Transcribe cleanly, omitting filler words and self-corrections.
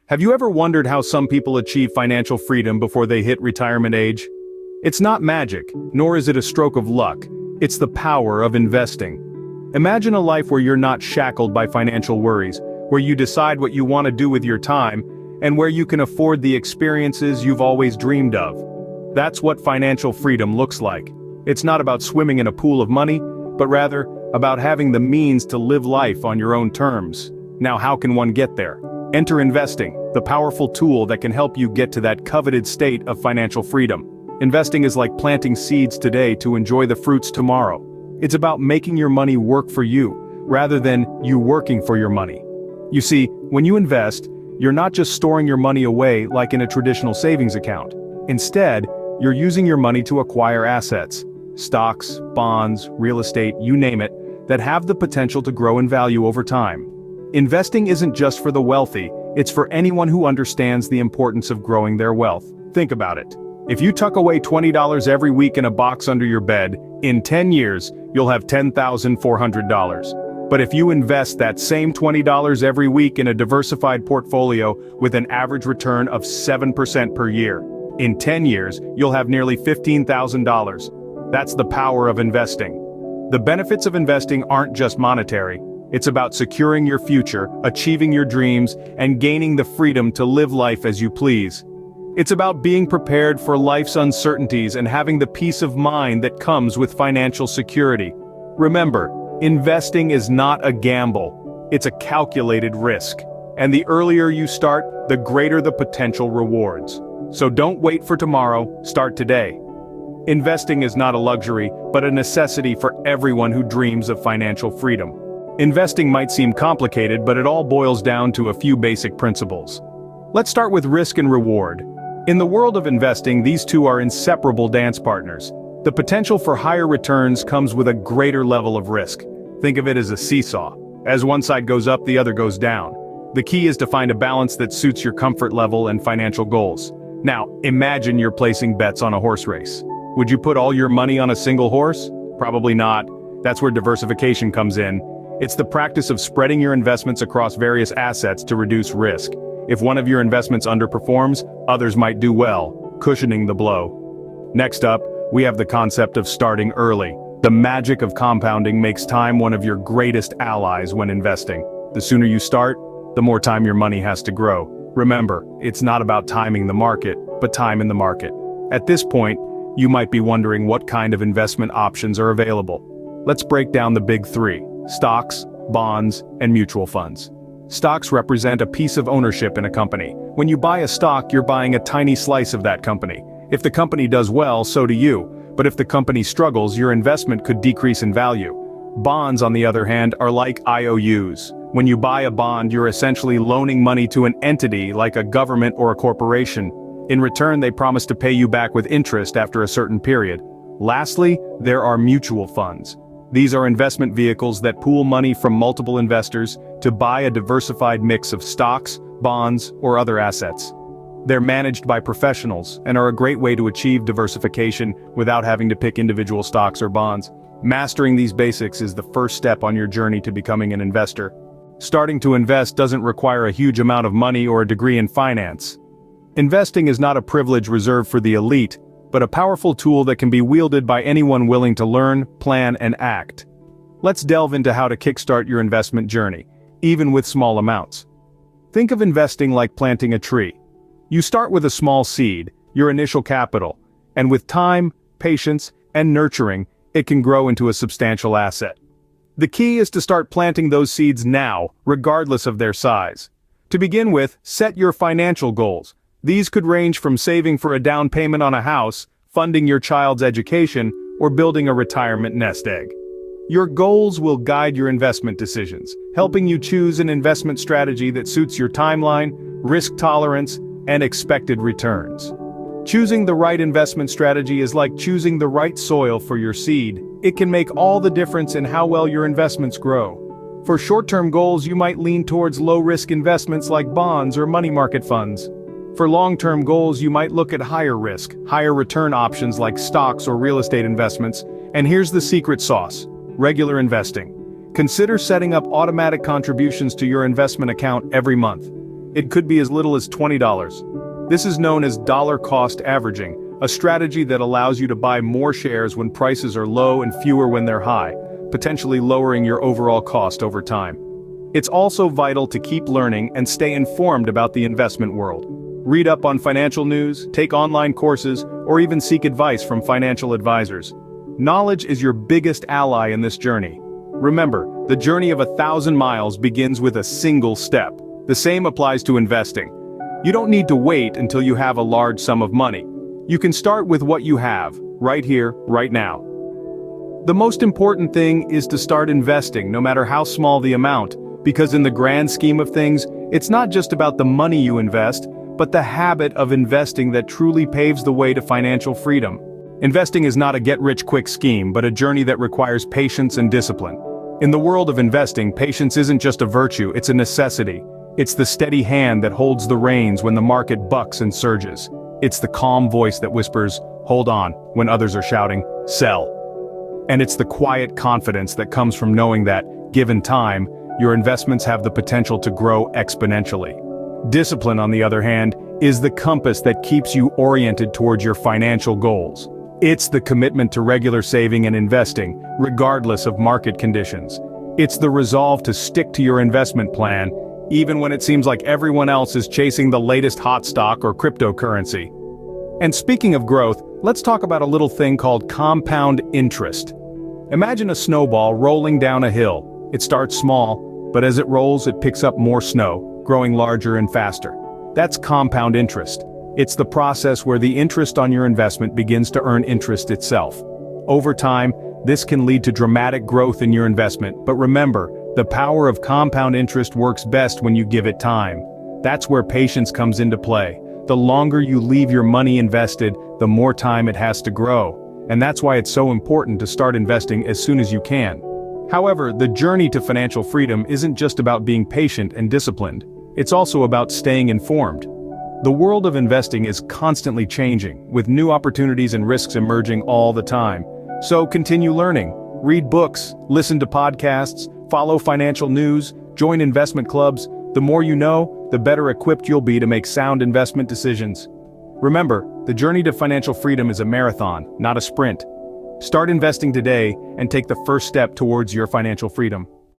Have you ever wondered how some people achieve financial freedom before they hit retirement age? It's not magic, nor is it a stroke of luck. It's the power of investing. Imagine a life where you're not shackled by financial worries, where you decide what you want to do with your time, and where you can afford the experiences you've always dreamed of. That's what financial freedom looks like. It's not about swimming in a pool of money, but rather about having the means to live life on your own terms. Now, how can one get there? Enter investing, the powerful tool that can help you get to that coveted state of financial freedom. Investing is like planting seeds today to enjoy the fruits tomorrow. It's about making your money work for you, rather than you working for your money. You see, when you invest, you're not just storing your money away like in a traditional savings account. Instead, you're using your money to acquire assets, stocks, bonds, real estate, you name it, that have the potential to grow in value over time. Investing isn't just for the wealthy, it's for anyone who understands the importance of growing their wealth. Think about it. If you tuck away $20 every week in a box under your bed, in 10 years, you'll have $10,400. But if you invest that same $20 every week in a diversified portfolio with an average return of 7% per year, in 10 years, you'll have nearly $15,000. That's the power of investing. The benefits of investing aren't just monetary. It's about securing your future, achieving your dreams, and gaining the freedom to live life as you please. It's about being prepared for life's uncertainties and having the peace of mind that comes with financial security. Remember, investing is not a gamble. It's a calculated risk. And the earlier you start, the greater the potential rewards. So don't wait for tomorrow, start today. Investing is not a luxury, but a necessity for everyone who dreams of financial freedom. Investing might seem complicated, but it all boils down to a few basic principles. Let's start with risk and reward. In the world of investing, these two are inseparable dance partners. The potential for higher returns comes with a greater level of risk. Think of it as a seesaw. As one side goes up, the other goes down. The key is to find a balance that suits your comfort level and financial goals. Now, imagine you're placing bets on a horse race. Would you put all your money on a single horse? Probably not. That's where diversification comes in. It's the practice of spreading your investments across various assets to reduce risk. If one of your investments underperforms, others might do well, cushioning the blow. Next up, we have the concept of starting early. The magic of compounding makes time one of your greatest allies when investing. The sooner you start, the more time your money has to grow. Remember, it's not about timing the market, but time in the market. At this point, you might be wondering what kind of investment options are available. Let's break down the big three: stocks, bonds, and mutual funds. Stocks represent a piece of ownership in a company. When you buy a stock, you're buying a tiny slice of that company. If the company does well, so do you. But if the company struggles, your investment could decrease in value. Bonds, on the other hand, are like IOUs. When you buy a bond, you're essentially loaning money to an entity like a government or a corporation. In return, they promise to pay you back with interest after a certain period. Lastly, there are mutual funds. These are investment vehicles that pool money from multiple investors to buy a diversified mix of stocks, bonds, or other assets. They're managed by professionals and are a great way to achieve diversification without having to pick individual stocks or bonds. Mastering these basics is the first step on your journey to becoming an investor. Starting to invest doesn't require a huge amount of money or a degree in finance. Investing is not a privilege reserved for the elite, but a powerful tool that can be wielded by anyone willing to learn, plan, and act. Let's delve into how to kickstart your investment journey, even with small amounts. Think of investing like planting a tree. You start with a small seed, your initial capital, and with time, patience, and nurturing, it can grow into a substantial asset. The key is to start planting those seeds now, regardless of their size. To begin with, set your financial goals. These could range from saving for a down payment on a house, funding your child's education, or building a retirement nest egg. Your goals will guide your investment decisions, helping you choose an investment strategy that suits your timeline, risk tolerance, and expected returns. Choosing the right investment strategy is like choosing the right soil for your seed. It can make all the difference in how well your investments grow. For short-term goals, you might lean towards low-risk investments like bonds or money market funds. For long-term goals, you might look at higher risk, higher return options like stocks or real estate investments. And here's the secret sauce: regular investing. Consider setting up automatic contributions to your investment account every month. It could be as little as $20. This is known as dollar cost averaging, a strategy that allows you to buy more shares when prices are low and fewer when they're high, potentially lowering your overall cost over time. It's also vital to keep learning and stay informed about the investment world. Read up on financial news, take online courses, or even seek advice from financial advisors. Knowledge is your biggest ally in this journey. Remember, the journey of 1,000 miles begins with a single step. The same applies to investing. You don't need to wait until you have a large sum of money. You can start with what you have, right here, right now. The most important thing is to start investing, no matter how small the amount, because in the grand scheme of things, it's not just about the money you invest, but the habit of investing that truly paves the way to financial freedom. Investing is not a get-rich-quick scheme, but a journey that requires patience and discipline. In the world of investing, patience isn't just a virtue, it's a necessity. It's the steady hand that holds the reins when the market bucks and surges. It's the calm voice that whispers, "Hold on," when others are shouting, "Sell." And it's the quiet confidence that comes from knowing that, given time, your investments have the potential to grow exponentially. Discipline, on the other hand, is the compass that keeps you oriented towards your financial goals. It's the commitment to regular saving and investing, regardless of market conditions. It's the resolve to stick to your investment plan, even when it seems like everyone else is chasing the latest hot stock or cryptocurrency. And speaking of growth, let's talk about a little thing called compound interest. Imagine a snowball rolling down a hill. It starts small, but as it rolls, it picks up more snow, growing larger and faster. That's compound interest. It's the process where the interest on your investment begins to earn interest itself. Over time, this can lead to dramatic growth in your investment, but remember, the power of compound interest works best when you give it time. That's where patience comes into play. The longer you leave your money invested, the more time it has to grow. And that's why it's so important to start investing as soon as you can. However, the journey to financial freedom isn't just about being patient and disciplined. It's also about staying informed. The world of investing is constantly changing, with new opportunities and risks emerging all the time. So continue learning, read books, listen to podcasts, follow financial news, join investment clubs. The more you know, the better equipped you'll be to make sound investment decisions. Remember, the journey to financial freedom is a marathon, not a sprint. Start investing today and take the first step towards your financial freedom.